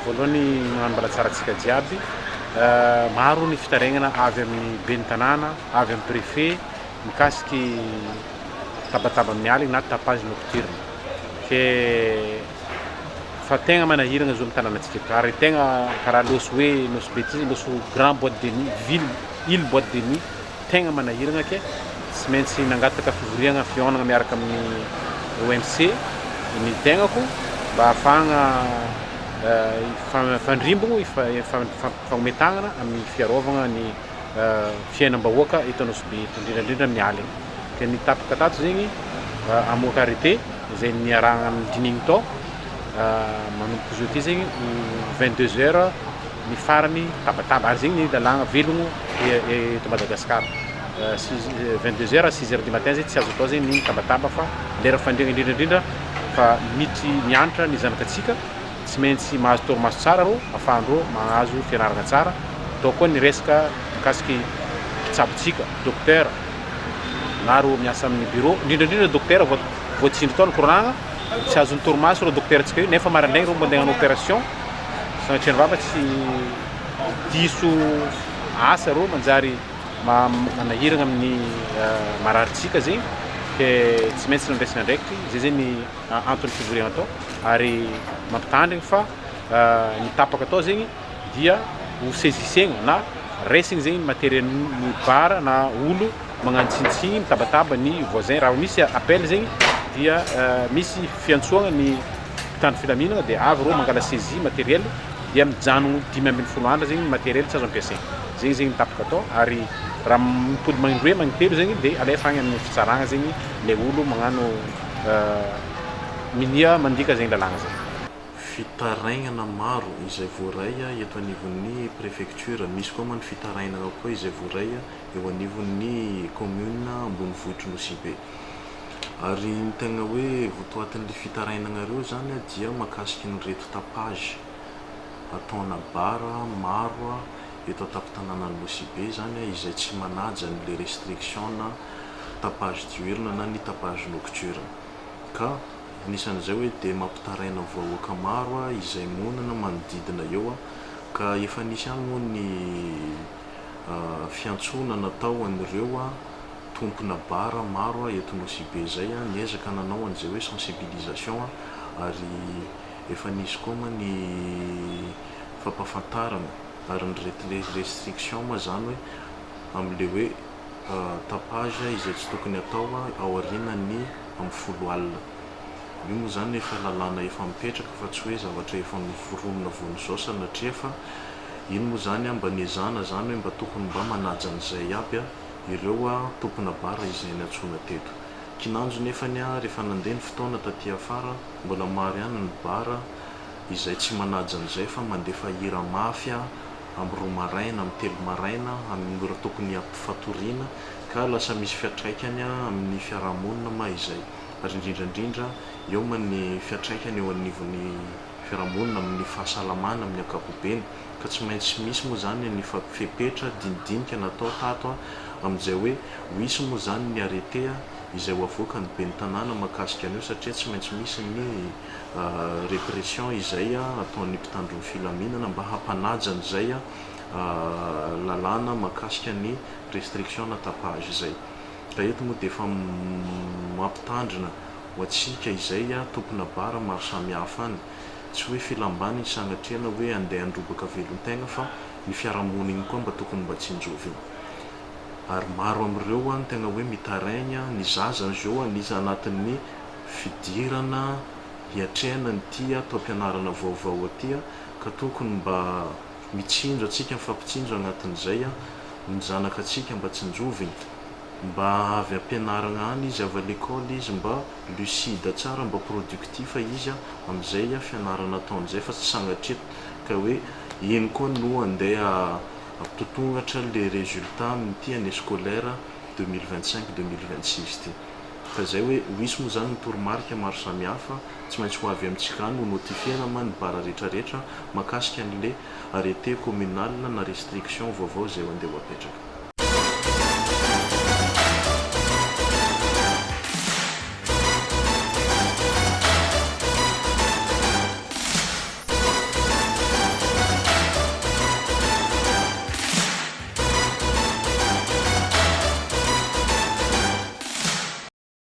voalohany magnano mbala tsaratsika jiaby maro ny fitarainana avy amin'ny ben'ny tanàna avy amin'ny préfet mikasiky tabataba amin'ny aligny na tapage nocturne ke fa tegna manahiragna zo amin'ny tanànatsika ary tegna karaha loso hoe loso bêtise loso grand boîte de nuit île boîte de nuit tegna manahiragna ke tsy maintsy nangataka fivoriagna fihaonagna miaraka amin'ny OMC ny tegnako mba ahafahagna fandrimbogno fagnometagnana amin'ny fiarovagna ny fiainam-bahoaka eto Anosibe indrindrandrindra amin'ny aligny ke ny tapaka tato zegny amoaka arrêté izay niarahagna amin'ny dinigny tao manomboka izy ty zegny 22 heures ny farany tabataba ary zegny ny lalàgna velogno eto Madagasikara 22 heures 6 heures du matin zay tsy azo atao zegny ny tabataba fa lera fandriagna indrindrandrindra fa miditry mianatra ny zanakatsika tsy maintsy mahazo torimaso tsara rô afahandreo mahazo fianaragna tsara atao koa ny resaka mikasiky mpitsabotsika docteur na ro miasa amin'ny bureau indrindrandrindra docteur voatsindry tao ny koronagna tsy azony torimaso rô docteur tsika io nefa maraindraigny rô mba andeha hagnano opération sanatria ny vava tsy diso asa rô manjary manahiragna amin'ny mararitsika zegny ke tsy maintsy nandraisina ndraiky zay zay ny antony fivoriagna atao ary mampitandrigny fa ny tapaka atao zegny dia ho saisissegna na raisigny zegny matériel ny bara na olo magnano tsinitsiny mitabataba ny voisin raha misy appel zegny dia misy fiantsoagna ny mpitandro filaminagna dia avy rô mangala saisie matériel dia mijanogno 10 andro zegny matériel tsy azo ampiasaigny zegny zegny tapaka atao ary raha mipody magnindroe magnitelo zegny dia alefa agny amin'ny fitsaragna zegny le olo magnano minia mandika zegny lalàgna zegny fitarainana maro izay voaray eto anivon'ny préfecture misy koa man fitarainana koa izay voaray eo anivon'ny commune ambonivohitry Nosibe ary ny tegna hoe votoatin'le fitarainana reo zany dia makasiky ny reto tapage ataona bara maro eto an-tampon-tanàna Nosibe zany izay tsy manaja ny restriction na tapage diurne na ny tapage nocturne ka anisan'izay hoe dia mampitaraina vahoaka maro izay monana manodidina eo ka efa nisy any moa ny fiantsonana natao an'ireo tompona bara maro eto Nosibe zay niezaka nanao an'izay hoe sensibilisation ary efa nisy koa ma ny fampahafantarana ary ny restriction ma zany hoe amin'le hoe tapage izay tsy tokony atao ao aorianany amin'ny 10 alina io moa zany efa lalàna efa mipetraka fa tsy hoe zavatra efa noforonina von'izao sanatria fa ino moa zany mba niezana zany hoe mba tokony mba manaja an'izay aby ireo tompona bara izay niantsona teto kinanjo nefany rehefa nandeha ny fotoana taty afara mbola maro ihany ny bara izay tsy manaja an'izay fa mandefa hira mafy amin'ny 2 maraina amin'ny 3 maraina amin'ny ora tokony ampifatoriana ka lasa misy fiatraikany amin'ny fiarahamonina ma izay ary indrindrandrindra eo ma ny fiatraikany eo anivon'ny fiarahamonina amin'ny fahasalamana amin'ny ankapobeny ka tsy maintsy misy moa zany ny fepetra dinidinika natao tato amin'izay hoe misy moa zany ny arrêté izay ho avoaka ny ben'ny tanàna makasika an'io satria tsy maintsy misy ny répression izay ataon'ny mpitandron'ny filaminana mba hampanaja an'izay lalàna makasika ny restriction na tapage izay ka eto moa dia efa mampitandrina ho atsika izay tompona bara maro samihafa any tsy hoe filambany sanatriana hoe andeha androbaka velon-tegna fa ny fiarahamonina koa mba tokony mba tsy injovina ary maro amin'ireo ny tegna hoe mitaraigna ny zaza zao anisy anatin'ny fidirana hiatrehana ny tia atao ampianarana vaovao aty ka tokony mba mitsinjo atsika mifampitsinjo anatin'izay ny zanaka atsika mba tsy injovina mba avy ampianarana any izy avy l'école izy mba lucide tsara mba productif izy amin'izay fianarana ataon'izay fa tsy sanatria ka hoe iny koa no andeha ampitotongatra le résultat amin'ity année scolaire 2025-2026 ty ka zay hoe misy moa zany ny toromarika maro samihafa tsy maintsy ho avy amintsika any ho notifiena ma ny bara rehetrarehetra makasika an'le arrêté communal na restriction vaovao zay ho andeha ho apetraka